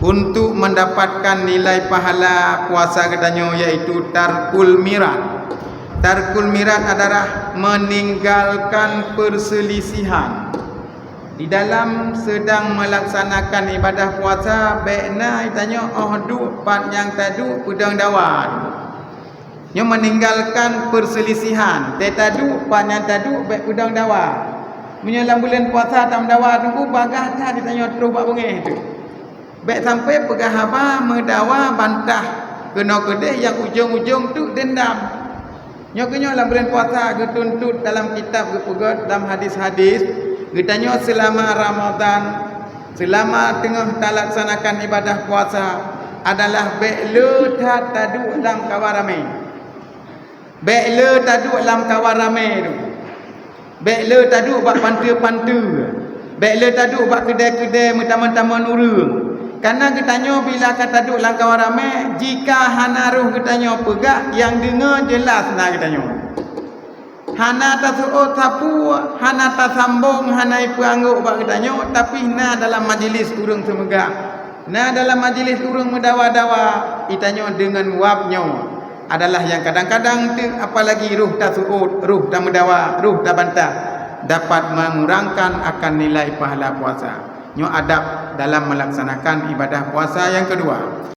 untuk mendapatkan nilai pahala puasa katanya, iaitu tarkul mirat. Tarkul mirat adalah meninggalkan perselisihan. Di dalam sedang melaksanakan ibadah puasa, baikna tanya duk pat yang tadu pedang dawan. Yang meninggalkan perselisihan. Tadu pat yang tadu baik pedang dawan. Menyelam bulan puasa tam dawa tunggu bagah dah ditanya terus buat bengih tu. Baik sampai pegah haba mendawa bantah kena kedeh yang ujung-ujung tu dendam. Nyokenyo dalam bulan puasa getuntut dalam kitab gepegat dalam hadis-hadis getanya selama Ramadan, selama tengah laksanakan ibadah puasa adalah baik le tadu dalam kawan ramai. Baik le tadu dalam kawan ramai tu. Baik le tadu buat pantu-pantu. Baik le tadu buat kedai-kedai mentama-tama nurung. Karena kitanya bila kata duduk dalam kawan ramai, jika hana ruh kitanya pegak, yang dengar jelas nak kitanya. Hana tasu'ut sapu, hana tasambung, hana ipu angguk buat kitanya, tapi na dalam majlis urung semegak. Na dalam majlis urung mendawa-dawa, itanya dengan wapnya adalah yang kadang-kadang tu, apalagi ruh tasu'ut, ruh tak mendawa, ruh tak bantah, dapat mengurangkan akan nilai pahala puasa. Nyo adab dalam melaksanakan ibadah puasa yang kedua.